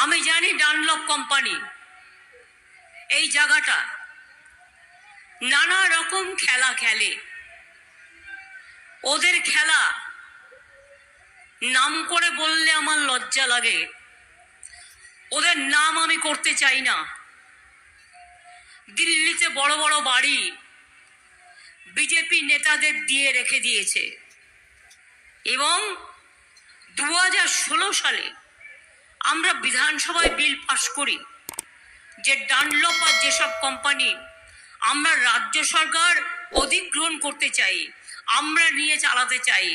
আমি জানি Dunlop company এই জায়গাটা নানা রকম খেলা খেলে। ওদের খেলা নাম করে বললে আমার লজ্জা লাগে, ওদের নাম আমি করতে চাই না। দিল্লিতে বড় বড় বাড়ি বিজেপি নেতাদের দিয়ে রেখে দিয়েছে এবং 2016 সালে আমরা বিধানসভায় বিল পাশ করি যে ডানলপ আর যেসব কোম্পানি আমরা রাজ্য সরকার অধিগ্রহণ করতে চাই, আমরা নিয়ে চালাতে চাই,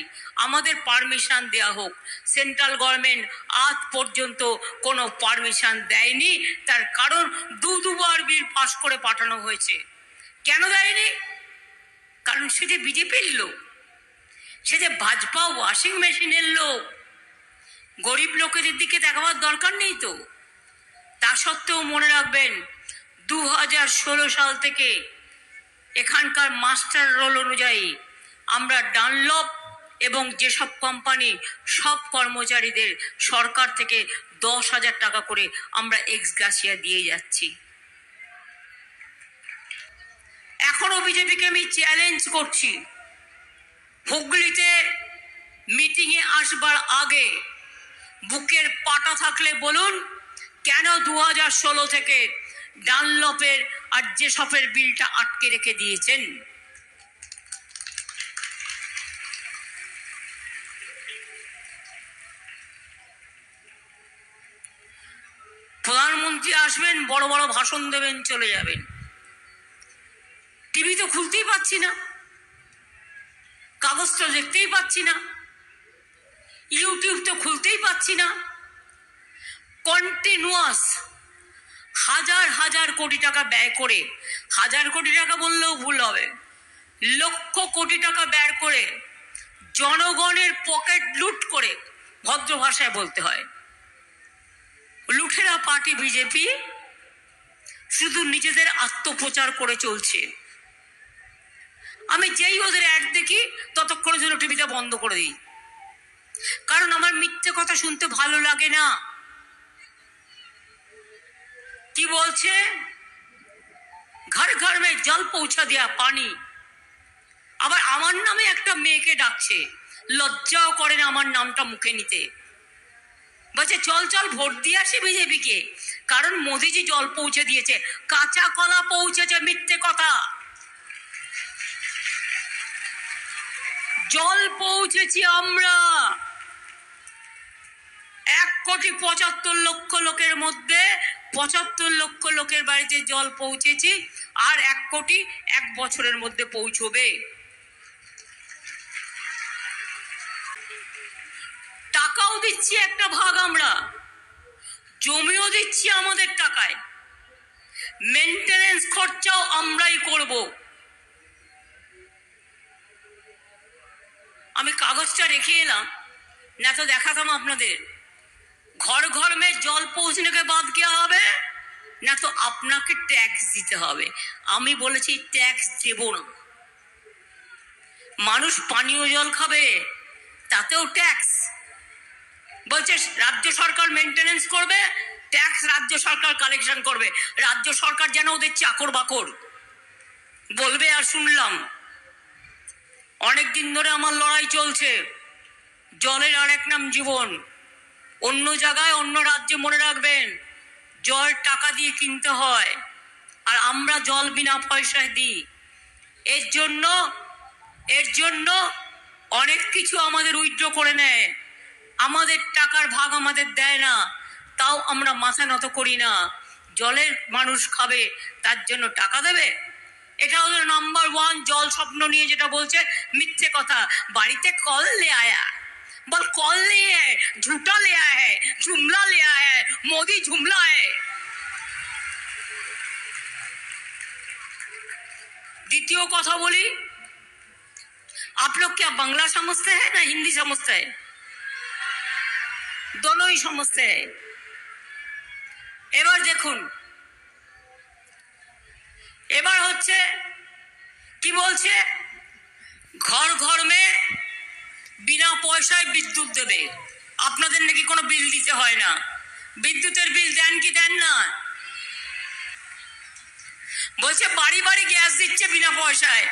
আমাদের পারমিশন দেয়া হোক। সেন্ট্রাল গভর্নমেন্ট আজ পর্যন্ত কোনো পারমিশন দেয়নি। তার কারণ দুবার বিল পাশ করে পাঠানো হয়েছে। কেন দেয়নি? কারণ সে যে বিজেপির লোক, সে যে ভাজপা ওয়াশিং মেশিনের লোক, গরিব লোকেদের দিকে দেখাবার দরকার নেই তো। তা সত্ত্বেও মনে রাখবেন 2016 সাল থেকে এখানকার মাস্টার রোল অনুযায়ী আমরা ডানলপ এবং যেসব কোম্পানি সব কর্মচারীদের সরকার থেকে 10,000 টাকা করে আমরা এক্স গ্রাসিয়া দিয়ে যাচ্ছি। এখনো বিজেপিকে আমি চ্যালেঞ্জ করছি, হুগলিতে মিটিংয়ে আসবার আগে বুকের পাটা থাকলে বলুন কেন 2016 থেকে ডানলপের আর যেসবের বিলটা আটকে রেখে দিয়েছেন। প্রধানমন্ত্রী আসবেন, বড় বড় ভাষণ দেবেন, চলে যাবেন। টিভি তো খুলতেই পাচ্ছি না, কাগজ তো দেখতেই পাচ্ছি না, ইউটিউব তো খুলতেই পাচ্ছি না। কন্টিনিউয়াস হাজার হাজার কোটি টাকা ব্যয় করে, হাজার কোটি টাকা বললেও ভুল হবে, লক্ষ কোটি টাকা ব্যয় করে জনগণের পকেট লুট করে, ভদ্র ভাষায় বলতে হয়, লুঠেরা পার্টি বিজেপি শুধু নিজেদের আত্মপ্রচার করে চলছে। আমি যেই ওদের অ্যাড দেখি ততক্ষণের জন্য টিভিটা বন্ধ করে দিই, কারণ আমার মিথ্যে কথা শুনতে ভালো লাগে না। কি বলছে? ঘর ঘর মে জল পৌঁছা দেয়া পানি। আবার আমার নামে একটা মেয়েকে ডাকছে, লজ্জাও করে না আমার নামটা মুখে নিতে। বলছে চল চল ভোট দিয়ে আসি বিজেপিকে, কারণ মোদিজি জল পৌঁছে দিয়েছে। কাঁচা কলা পৌঁছেছে, মিথ্যে কথা। জল পৌঁছেছি আমরা 1,75,00,000 লোকের মধ্যে 75 লক্ষ লোকের বাড়িতে জল পৌঁছেছি, আর 1 কোটি 1 বছরের মধ্যে পৌঁছবে। টাকাও দিচ্ছি একটা ভাগ, আমরা জমিও দিচ্ছি আমাদের টাকায়, মেনটেনেন্স খরচাও আমরাই করব। আমি কাগজটা রেখে এলাম, না তো দেখাতাম আপনাদের। ঘর ঘর মে জল পৌঁছনেকে বাদ দেওয়া হবে, না তো আপনাকে ট্যাক্স দিতে হবে। আমি বলেছি ট্যাক্স দেব না। মানুষ পানীয় জল খাবে, তাতেও ট্যাক্স। বলছে রাজ্য সরকার মেনটেনেন্স করবে, ট্যাক্স রাজ্য সরকার কালেকশন করবে। রাজ্য সরকার যেন ওদের চাকর বাকর বলবে। আর শুনলাম অনেকদিন ধরে আমার লড়াই চলছে, জলের আরেক নাম জীবন। অন্য জায়গায় অন্য রাজ্যে মনে রাখবেন জল টাকা দিয়ে কিনতে হয়, আর আমরা জল বিনা পয়সায় দিই। এর জন্য অনেক কিছু আমাদের উইথড্র করে নেয়, আমাদের টাকার ভাগ আমাদের দেয় না, তাও আমরা মাথা নত করি না। জলের মানুষ খাবে, তার জন্য টাকা দেবে। এটা হলো নাম্বার 1 জল স্বপ্ন নিয়ে যেটা বলছে, মিথ্যে কথা। বাড়িতে কল লে আয়া, বল कॉल नहीं है, झूठा ले आया है, जुमला ले आया है, मोदी जुमला है। द्वितीय कथा बोली, आप लोग क्या बांग्ला समझते हैं ना हिंदी समझते हैं? दोनों ही समझते हैं। এবার দেখুন, এবার হচ্ছে কি বলছে, ঘর ঘর মে বিনা পয়সায় বিদ্যুৎ দেবে। আপনাদের নাকি কোনো বিল দিতে হয় না। বিদ্যুতের বিল দেন কি দেন না? বলছে বাড়ি বাড়ি গ্যাস দিচ্ছে বিনা পয়সায়।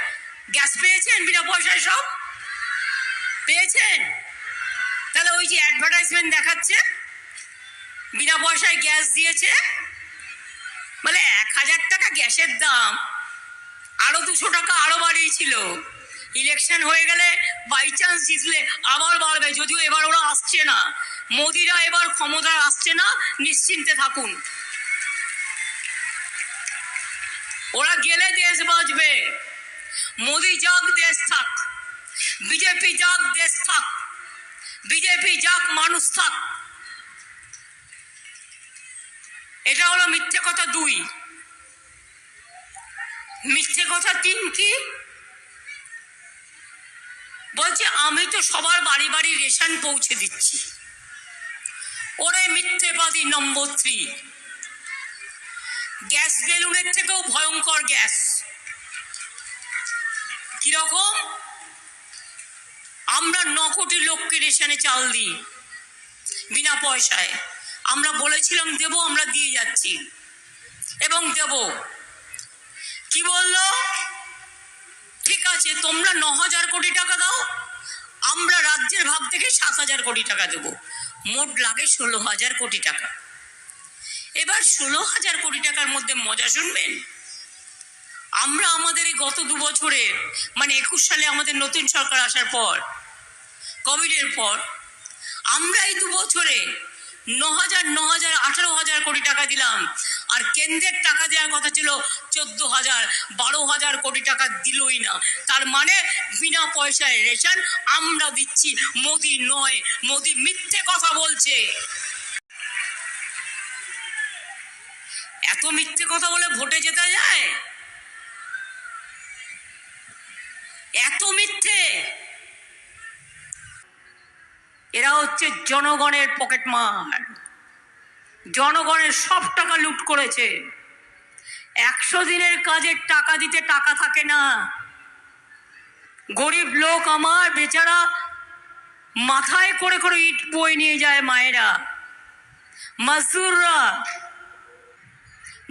গ্যাস পেয়েছেন বিনা পয়সায়? সব পেয়েছেন? তাহলে ওই যে অ্যাডভার্টাইজমেন্ট দেখাচ্ছে বিনা পয়সায় গ্যাস দিয়েছে, বলে 1000 টাকা গ্যাসের দাম, আরো 200 টাকা আরো বাড়িয়েছিল। ইলেকশন হয়ে গেলে বাই চান্স জিতলে আবার বাড়বে, যদিও এবার ওরা আসছে না, মোদিরা এবার ক্ষমতা আসছে না, নিশ্চিন্তে থাকুন। ওরা গেলে দেশ বাঁচবে। মোদি যাক দেশ থাক, বিজেপি যাক দেশ থাক, বিজেপি যাক মানুষ থাক। এটা হলো মিথ্যে কথা 2। মিথ্যে কথা 3 কি? বলছে আমি তো সবার বাড়ি বাড়ি রেশন পৌঁছে দিচ্ছি। ওরে মিথ্যেবাদী নম্বর 3। গ্যাস বেলুনের থেকেও ভয়ঙ্কর গ্যাস। কিরকম? আমরা 9 কোটি লোককে রেশনে চাল দিই বিনা পয়সায়। আমরা বলেছিলাম দেব, আমরা দিয়ে যাচ্ছি এবং দেব। কি বললো? ঠিক আছে, তোমরা 9000 কোটি টাকা দাও, আমরা রাজ্যের ভাগ থেকে 7000 কোটি টাকা দেব। মোট লাগে 16000 কোটি টাকা। এবার 16000 কোটি টাকার মধ্যে মজা শুনবেন। আমরা আমাদের এই গত 2 বছরে, মানে 21 সালে আমাদের নতুন সরকার আসার পর, কোভিডের পর, আমরা এই 2 বছরে 9000, 18,000 কোটি টাকা দিলাম। আর কেন্দ্রের টাকা দেওয়ার কথা ছিল 14,000, 12,000 কোটি টাকা দিলই না। তার মানে বিনা পয়সায় রেশন আমরা দিচ্ছি, মোদি নয়। মোদি মিথ্যে কথা বলছে। এত মিথ্যে কথা বলে ভোটে জেতা যায়? এত মিথ্যে? এরা হচ্ছে জনগণের পকেটমার। জনগণের সব টাকা লুট করেছে। 100 দিনের কাজের টাকা দিতে টাকা থাকে না। গরিব লোক আমার বেচারা মাথায় করে করে ইট বয়ে নিয়ে যায় মায়েরা, মজদুররা।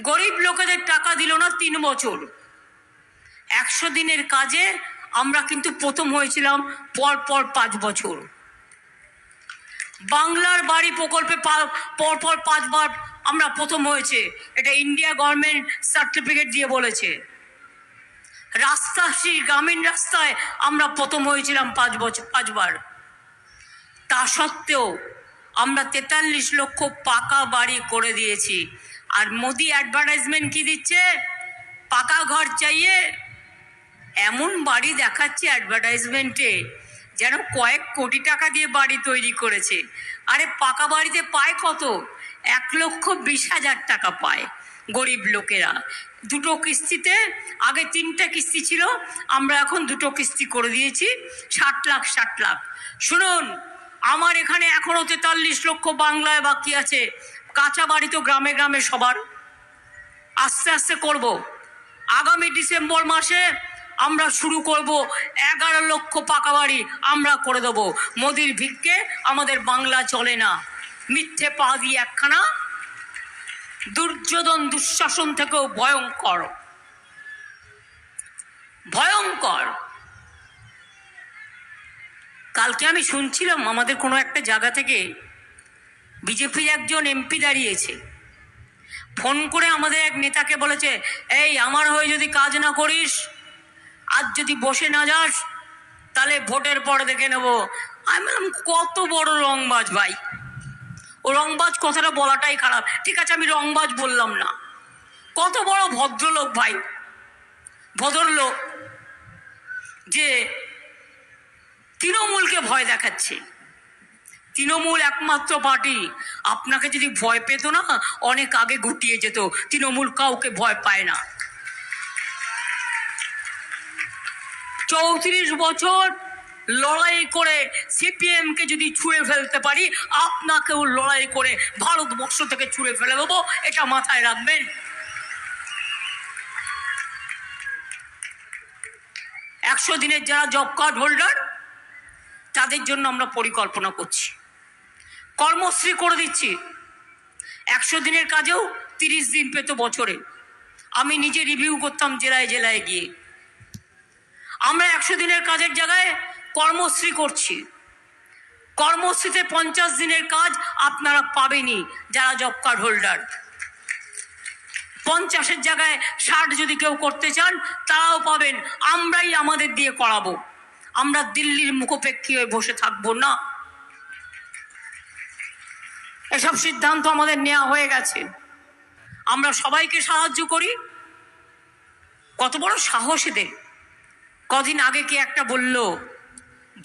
গরিব লোকেদের টাকা দিল না 3 বছর। 100 দিনের কাজে আমরা কিন্তু প্রথম হয়েছিলাম পর পর 5 বছর। বাংলার বাড়ি প্রকল্পে পর পর 5 বার আমরা প্রথম হয়েছে। এটা ইন্ডিয়া গভর্নমেন্ট সার্টিফিকেট দিয়ে বলেছে। রাস্তাশ্রী গ্রামীণ রাস্তায় আমরা প্রথম হয়েছিলাম 5 বার। তা সত্ত্বেও আমরা 43 লক্ষ পাকা বাড়ি করে দিয়েছি। আর মোদি অ্যাডভার্টাইজমেন্ট কি দিচ্ছে? পাকা ঘর চাইয়ে এমন বাড়ি দেখাচ্ছে অ্যাডভার্টাইজমেন্টে যেন কয়েক কোটি টাকা দিয়ে বাড়ি তৈরি করেছে। আরে পাকা বাড়িতে পায় কত? 1,20,000 টাকা পায় গরিব লোকেরা। 2টো কিস্তিতে, আগে 3টে কিস্তি ছিল, আমরা এখন 2টো কিস্তি করে দিয়েছি। 60 লাখ 60 লাখ। শুনুন, আমার এখানে এখনো 43 লক্ষ বাংলায় বাকি আছে। কাঁচা বাড়ি তো গ্রামে গ্রামে সবার। আস্তে আস্তে করব। আগামী ডিসেম্বর মাসে আমরা শুরু করব 11 লক্ষ পাকা বাড়ি আমরা করে দেব। মোদির ভিক্ষে আমাদের বাংলা চলে না। মিথ্যে পা দিয়ে একখানা। দুর্যোধন দুঃশাসন থেকেও ভয়ঙ্কর, ভয়ঙ্কর। কালকে আমি শুনছিলাম আমাদের কোনো একটা জায়গা থেকে বিজেপির একজন এমপি দাঁড়িয়েছে, ফোন করে আমাদের এক নেতাকে বলেছে, এই আমার হয়ে যদি কাজ না করিস, আজ যদি বসে না যাস, তাহলে ভোটের পরে দেখে নেব। আমি বললাম, কত বড় রংবাজ ভাই! ও রংবাজ কথাটা বলাটাই খারাপ, ঠিক আছে আমি রংবাজ বললাম না। কত বড় ভদ্রলোক ভাই, ভদ্রলোক, যে তৃণমূলকে ভয় দেখাচ্ছে। তৃণমূল একমাত্র পার্টি, আপনাকে যদি ভয় পেত না অনেক আগে গুটিয়ে যেত। তৃণমূল কাউকে ভয় পায় না। 34 বছর লড়াই করে সিপিএমকে যদি ছুঁড়ে ফেলতে পারি, আপনাকেও লড়াই করে ভারতবর্ষ থেকে ছুঁড়ে ফেলে দেবো, এটা মাথায় রাখবেন। 100 দিনের যারা জব কার্ড হোল্ডার, তাদের জন্য আমরা পরিকল্পনা করছি, কর্মশ্রী করে দিচ্ছি। 100 দিনের কাজেও 30 দিন পেত বছরে। আমি নিজে রিভিউ করতাম জেলায় জেলায় গিয়ে। আমরা 100 দিনের কাজের জায়গায় কর্মশ্রী করছি। কর্মশ্রীতে 50 দিনের কাজ আপনারা পাবেনই যারা জব কার্ড হোল্ডার। 50-এর জায়গায় 60 যদি কেউ করতে চান তারাও পাবেন। আমরাই আমাদের দিয়ে করাবো। আমরা দিল্লির মুখোপেক্ষী হয়ে বসে থাকবো না। এসব সিদ্ধান্ত আমাদের নেওয়া হয়ে গেছে। আমরা সবাইকে সাহায্য করি। কত বড় সাহস এদের! কদিন আগে কি একটা বলল,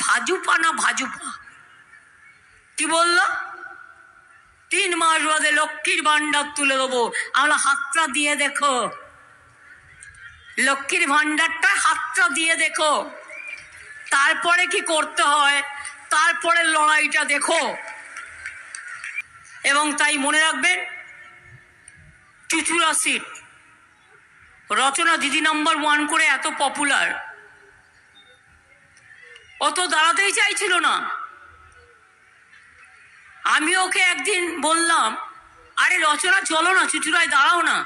ভাজুপা না ভাজুপা, কি বলল? 3 মাস বাদে লক্ষ্মীর ভান্ডার তুলে দেবো। আমরা হাতটা দিয়ে দেখো, লক্ষ্মীর ভান্ডারটা হাতটা দিয়ে দেখো, তারপরে কি করতে হয়, তারপরে লড়াইটা দেখো। এবং তাই মনে রাখবেন, চুচুড়া সিট রচনা দিদি নাম্বার 1 করে এত পপুলার, অত দাঁড়াতেই চাইছিল না। আমি ওকে একদিন বললাম, আরে রচনা চলো না, চুচুড়ায় দাঁড়াও না।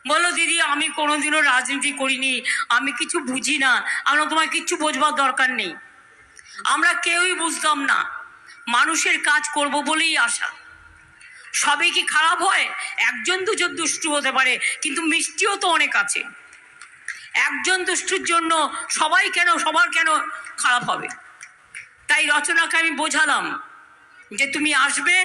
বললো, দিদি আমি কোনোদিনও রাজনীতি করিনি, আমি কিছু বুঝি না। আমরা তোমায় কিচ্ছু বোঝবার দরকার নেই। আমরা কেউই বুঝতাম না, মানুষের কাজ করব বলেই আশা। সবই কি খারাপ হয়? 1জন 2জন দুষ্টু হতে পারে, কিন্তু মিষ্টিও তো অনেক আছে। 1জন দুষ্টুর জন্য সবার কেন খারাপ হবে? তাই রচনাকে আমি বোঝালাম যে তুমি আসবে,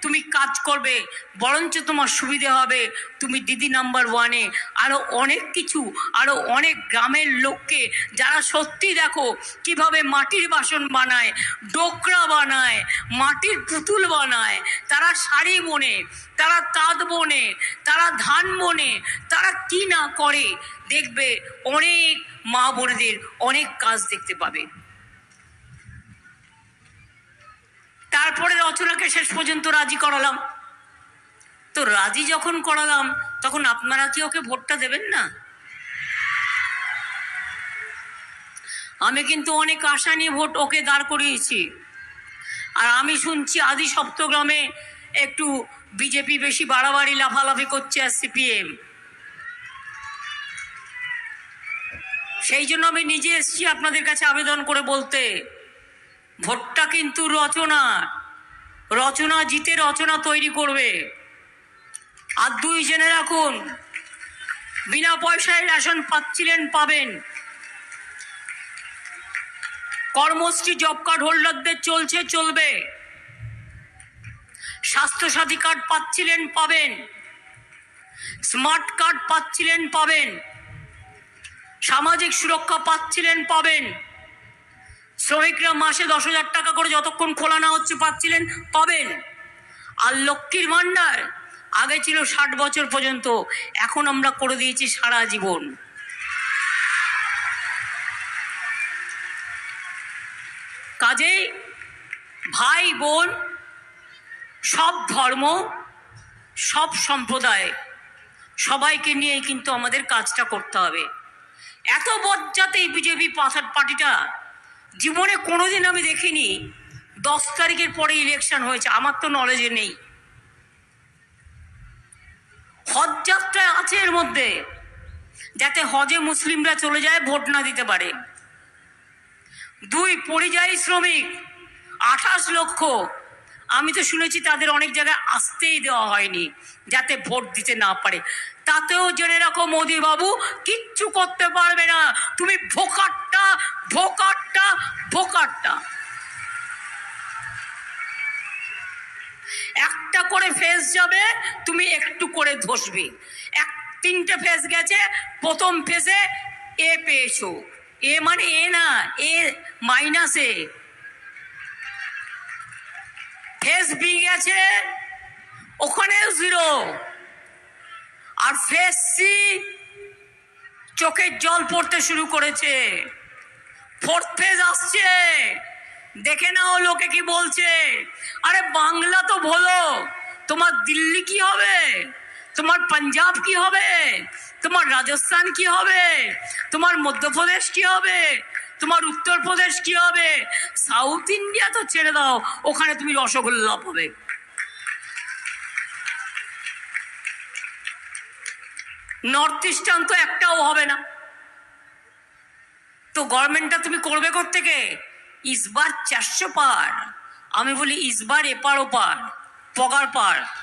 তুমি কাজ করবে, বরঞ্চ তোমার সুবিধে হবে। তুমি দিদি নাম্বার 1-এ আরো অনেক কিছু, আরো অনেক গ্রামের লোককে যারা সত্যি দেখো কিভাবে মাটির বাসন বানায়, ডোকরা বানায়, মাটির পুতুল বানায়, তারা শাড়ি বোনে, তারা তাঁত বোনে, তারা ধান বোনে, তারা কি না করে, দেখবে অনেক মা বোনেদের অনেক কাজ দেখতে পাবে। তারপরে রচনাকে শেষ পর্যন্ত রাজি করালাম। তো রাজি যখন করালাম, তখন আপনারা কি ওকে ভোটটা দেবেন না? আমি কিন্তু অনেক আশা নিয়ে ভোট ওকে দাঁড় করিয়েছি। আর আমি শুনছি আদি সপ্তগ্রামে একটু বিজেপি বেশি বাড়াবাড়ি লাফালাফি করছে আর সিপিএম। সেই জন্য আমি নিজে এসেছি আপনাদের কাছে আবেদন করে বলতে, ভোটটা কিন্তু রচনা জিতে রচনা তৈরি করবে। আর 2 জেনে রাখুন, বিনা পয়সায় রেশন পাচ্ছিলেন, পাবেন। কর্মশ্রী জব কার্ড হোল্ডারদের চলবে। স্বাস্থ্যসাথী কার্ড পাচ্ছিলেন, পাবেন। স্মার্ট কার্ড পাচ্ছিলেন, পাবেন। সামাজিক সুরক্ষা পাচ্ছিলেন, পাবেন। শ্রমিকরা মাসে 10,000 টাকা করে যতক্ষণ খোলা না হচ্ছে পাচ্ছিলেন, পাবেন। আর লক্ষ্মীর ভান্ডার আগে ছিল 60 বছর পর্যন্ত, এখন আমরা করে দিয়েছি সারা জীবন। কাজেই ভাই বোন, সব ধর্ম, সব সম্প্রদায়, সবাইকে নিয়েই কিন্তু আমাদের কাজটা করতে হবে। এত বজ্জাতে এই বিজেপি পার্টিটা জীবনে কোনোদিন আমি দেখিনি। 10 তারিখের পরে ইলেকশন হয়েছে, আমার তো নলেজে নেই। হজ যাত্রা আছে এর মধ্যে, যাতে হজে মুসলিমরা চলে যায়, ভোট না দিতে পারে। 2 পরিযায়ী শ্রমিক 28 লক্ষ, আমি তো শুনেছি তাদের অনেক জায়গায় আসতেই দেওয়া হয়নি যাতে ভোট দিতে না পারে। তাতেও জেনে রাখো মোদি বাবু, কিচ্ছু করতে পারবে না। তুমি ভোকাট্টা ভোকাট্টা ভোকাট্টা। একটা করে ফেজ যাবে, তুমি একটু করে ধসবে। 3টে ফেজ গেছে, প্রথম ফেজে এ পেয়েছো, এ মানে এ না, এ মাইনাসে। ফেজ বি গেছে, ওখানেও 0। আর ফেজ সি চোখের জল পড়তে শুরু করেছে। 4th ফেজ আসছে, দেখে নাও লোকে কি বলছে। আরে বাংলা তো বলো, তোমার দিল্লি কি হবে, তোমার পাঞ্জাব কি হবে, তোমার রাজস্থান কি হবে, তোমার মধ্যপ্রদেশ কি হবে, তোমার উত্তরপ্রদেশ কি হবে। সাউথ ইন্ডিয়া তো ছেড়ে দাও, ওখানে তুমি রসগোল্লা পাবে। নর্থ ইস্টার্ন তো একটাও হবে না। তো গভর্নমেন্টটা তুমি করবে কোত্থেকে? ইসবার 400 পার। আমি বলি ইসবার এপার ওপার, পগার পার।